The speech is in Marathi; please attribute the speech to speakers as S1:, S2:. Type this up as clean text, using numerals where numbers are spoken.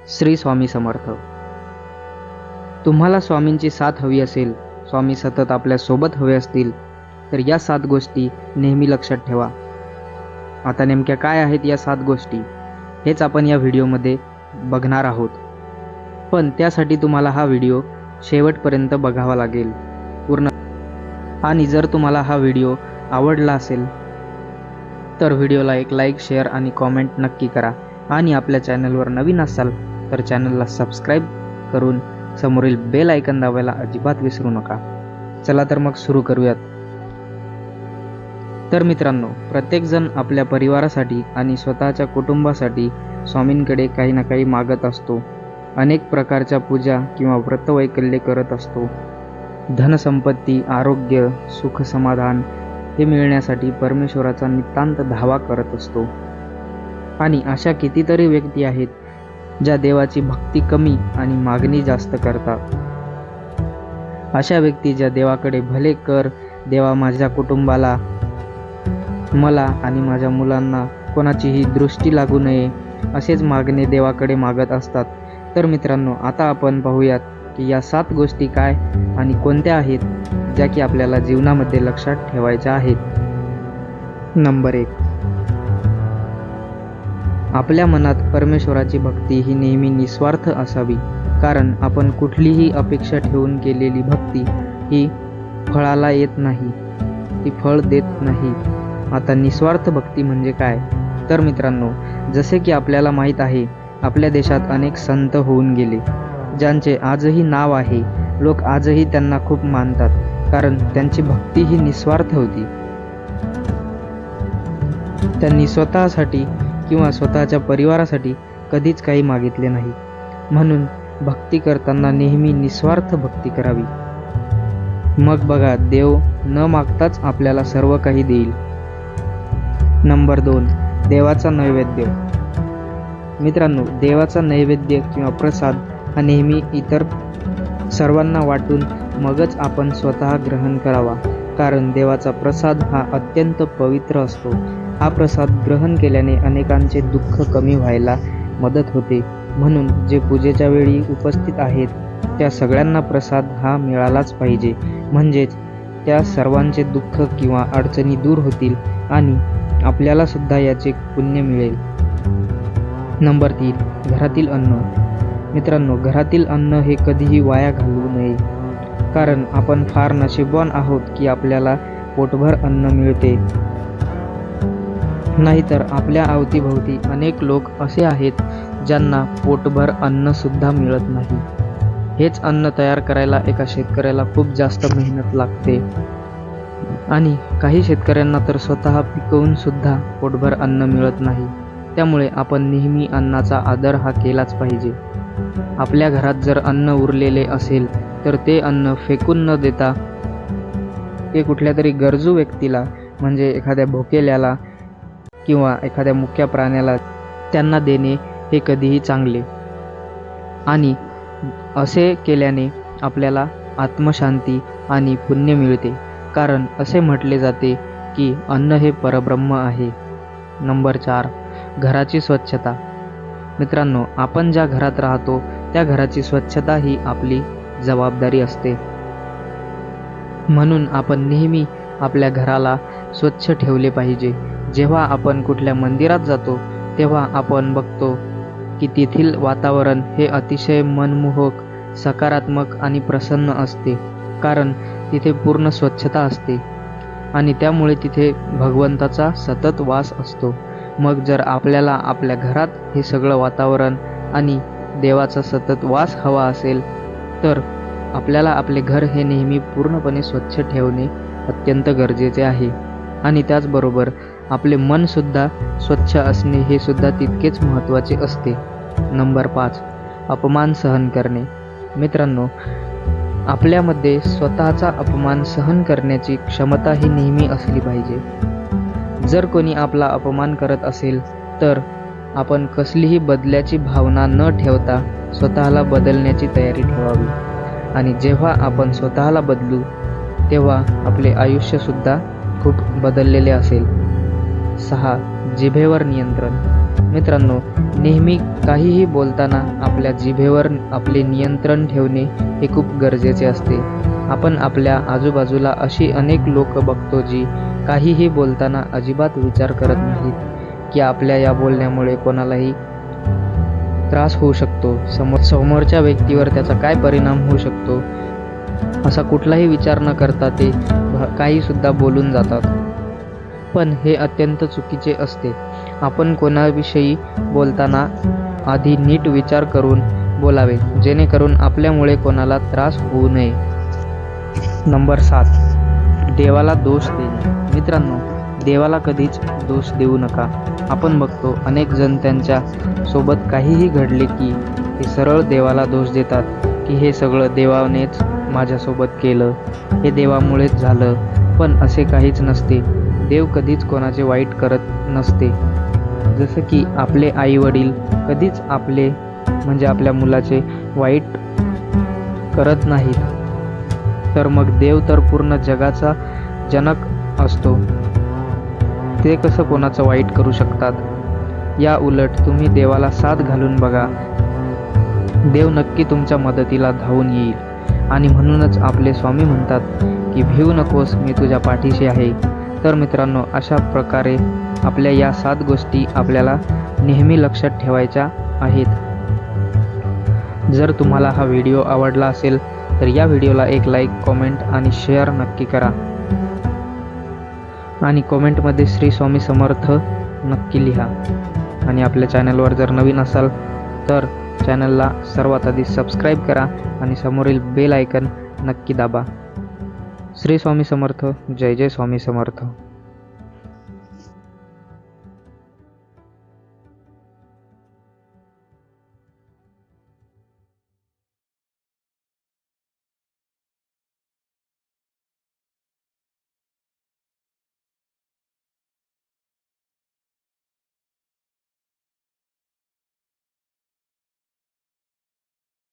S1: श्री स्वामी समर्थ. तुम्हाला स्वामींची साथ हवी असेल, स्वामी सतत आपल्या सोबत हवे असतील, तर या 7 गोष्टी नेहमी लक्षात ठेवा. आता नेमक्या काय आहेत या 7 गोष्टी, हेच आपण या व्हिडिओमध्ये बघणार आहोत. पण त्यासाठी तुम्हाला हा व्हिडिओ शेवटपर्यंत बघावा लागेल पूर्ण. आणि जर तुम्हाला हा व्हिडिओ आवडला असेल तर व्हिडिओला एक लाईक, शेअर आणि कॉमेंट नक्की करा. आणि आपल्या चॅनलवर नवीन असाल तर चॅनलला सबस्क्राईब करून समोरील बेल आयकॉन दाबायला अजिबात विसरू नका. चला तर मग सुरू करूयात. तर मित्रांनो, प्रत्येकजण आपल्या परिवारासाठी आणि स्वतःच्या कुटुंबासाठी स्वामींकडे काही ना काही मागत असतो. अनेक प्रकारच्या पूजा किंवा व्रतवैकल्ये करत असतो. धनसंपत्ती, आरोग्य, सुख, समाधान हे मिळण्यासाठी परमेश्वराचा नितांत धावा करत असतो. आणि अशा कितीतरी व्यक्ती आहेत ज्या देवाची भक्ती कमी आणि मागणी जास्त करतात. अशा व्यक्ती ज्या देवाकडे भले कर देवा, माझ्या कुटुंबाला, मला आणि माझ्या मुलांना कोणाचीही दृष्टी लागू नये असेच मागणे देवाकडे मागत असतात. तर मित्रांनो, आता आपण पाहूयात की या 7 गोष्टी काय आणि कोणत्या आहेत ज्या की आपल्याला जीवनामध्ये लक्षात ठेवायच्या आहेत. नंबर 1, आपल्या मनात परमेश्वराची भक्ती ही नेहमी निस्वार्थ असावी. कारण आपण कुठलीही अपेक्षा ठेवून केलेली भक्ती ही फळाला येत नाही, ती फळ देत नाही. आता निस्वार्थ भक्ती म्हणजे काय? तर मित्रांनो, जसे की आपल्याला माहीत आहे, आपल्या देशात अनेक संत होऊन गेले ज्यांचे आजही नाव आहे. लोक आजही त्यांना खूप मानतात, कारण त्यांची भक्ती ही निस्वार्थ होती. त्यांनी स्वतःसाठी किंवा स्वतःच्या परिवारासाठी कधीच काही मागितले नाही. म्हणून भक्ती करताना नेहमी निस्वार्थ भक्ती करावी. मग बघा, देव न मागताच आपल्याला सर्व काही देईल. नंबर 2, देवाचा नैवेद्य. मित्रांनो, देवाचा नैवेद्य किंवा प्रसाद हा नेहमी इतर सर्वांना वाटून मगच आपण स्वतः ग्रहण करावा. कारण देवाचा प्रसाद हा अत्यंत पवित्र असतो. हा प्रसाद ग्रहण केल्याने अनेकांचे दुःख कमी व्हायला मदत होते. म्हणून जे पूजेच्या वेळी उपस्थित आहेत त्या सगळ्यांना प्रसाद हा मिळालाच पाहिजे. म्हणजेच त्या सर्वांचे दुःख किंवा अडचणी दूर होतील आणि आपल्याला सुद्धा याचे पुण्य मिळेल. नंबर 3, घरातील अन्न. मित्रांनो, घरातील अन्न हे कधीही वाया घालवू नये. कारण आपण फार नशीबवान आहोत की आपल्याला पोटभर अन्न मिळते. नाहीतर आपल्या अवतीभोवती अनेक लोक असे आहेत ज्यांना पोटभर अन्न सुद्धा मिळत नाही. हेच अन्न तयार करायला एका शेतकऱ्याला खूप जास्त मेहनत लागते. आणि काही शेतकऱ्यांना तर स्वतः पिकवून सुद्धा पोटभर अन्न मिळत नाही. त्यामुळे आपण नेहमी अन्नाचा आदर हा केलाच पाहिजे. आपल्या घरात जर अन्न उरलेले असेल तर ते अन्न फेकून न देता ते कुठल्या तरी गरजू व्यक्तीला, म्हणजे एखाद्या भुकेल्याला किंवा एखाद्या मुक्या प्राण्याला त्यांना देणे हे कधीही चांगले. आणि असे केल्याने आपल्याला आत्मशांती आणि पुण्य मिळते. कारण असे म्हटले जाते की अन्न हे परब्रह्म आहे. नंबर 4, घराची स्वच्छता. मित्रांनो, आपण ज्या घरात राहतो त्या घराची स्वच्छता ही आपली जबाबदारी असते. म्हणून आपण नेहमी आपल्या घराला स्वच्छ ठेवले पाहिजे. जेव्हा आपण कुठल्या मंदिरात जातो तेव्हा आपण बघतो की तेथील वातावरण हे अतिशय मनमोहक, सकारात्मक आणि प्रसन्न असते. कारण तिथे पूर्ण स्वच्छता असते आणि त्यामुळे तिथे भगवंताचा सतत वास असतो. मग जर आपल्याला आपल्या घरात हे सगळं वातावरण आणि देवाचा सतत वास हवा असेल तर आपल्याला आपले घर हे नेहमी पूर्णपणे स्वच्छ ठेवणे अत्यंत गरजेचे आहे. आणि त्याचबरोबर आपले मनसुद्धा स्वच्छ असणे हे सुद्धा तितकेच महत्त्वाचे असते. नंबर 5, अपमान सहन करणे. मित्रांनो, आपल्यामध्ये स्वतःचा अपमान सहन करण्याची क्षमता ही नेहमी असली पाहिजे. जर कोणी आपला अपमान करत असेल तर आपण कसलीही बदल्याची भावना न ठेवता स्वतःला बदलण्याची तयारी ठेवावी. आणि जेव्हा आपण स्वतःला बदलू तेव्हा आपले आयुष्यसुद्धा खूप बदललेले असेल. 6, जिभेवर नियंत्रण. मित्रांनो, नेहमी काहीही बोलताना आपल्या जिभेवर आपले नियंत्रण ठेवणे हे खूप गरजेचे असते. आपण आपल्या आजूबाजूला अशी अनेक लोक बघतो जी काहीही बोलताना अजिबात विचार करत नाहीत की आपल्या या बोलण्यामुळे कोणालाही त्रास होऊ शकतो, समोरच्या व्यक्तीवर त्याचा काय परिणाम होऊ शकतो, असा कुठलाही विचार न करता ते काहीसुद्धा बोलून जातात. पण हे अत्यंत चुकीचे असते. आपण कोणाविषयी बोलताना आधी नीट विचार करून बोलावे, जेणेकरून आपल्यामुळे कोणाला त्रास होऊ नये. नंबर 7, देवाला दोष देणे. मित्रांनो, देवाला कधीच दोष देऊ नका. आपण बघतो अनेक जण त्यांच्या सोबत काहीही घडले की ते सरळ देवाला दोष देतात की हे सगळं देवानेच माझ्यासोबत केलं, हे देवामुळेच झालं. पण असे काहीच नसते. देव कधीच कोणाचे वाईट करत नसते. जसं की आपले आई वडील कधीच आपले म्हणजे आपल्या मुलाचे वाईट करत नाहीत, तर मग देव तर पूर्ण जगाचा जनक असतो. ते कसं कोणाचं वाईट करू शकतात? या उलट तुम्ही देवाला साथ घालून बघा, देव नक्की तुमच्या मदतीला धावून येईल. आणि म्हणूनच आपले स्वामी म्हणतात की भिवू नकोस, मी तुझ्या पाठीशी आहे. तर मित्रांनो, अशा प्रकारे आपल्या या 7 गोष्टी आपल्याला नेहमी लक्षात ठेवायच्या आहेत. जर तुम्हाला हा व्हिडिओ आवडला असेल तर या व्हिडिओला एक लाईक, कॉमेंट आणि शेअर नक्की करा. आणि कॉमेंटमध्ये श्री स्वामी समर्थ नक्की लिहा. आणि आपल्या चॅनलवर जर नवीन असाल तर चॅनलला सर्वात आधी सबस्क्राईब करा आणि समोरील बेल आयकन नक्की दाबा. श्री स्वामी समर्थ. जय जय स्वामी समर्थ.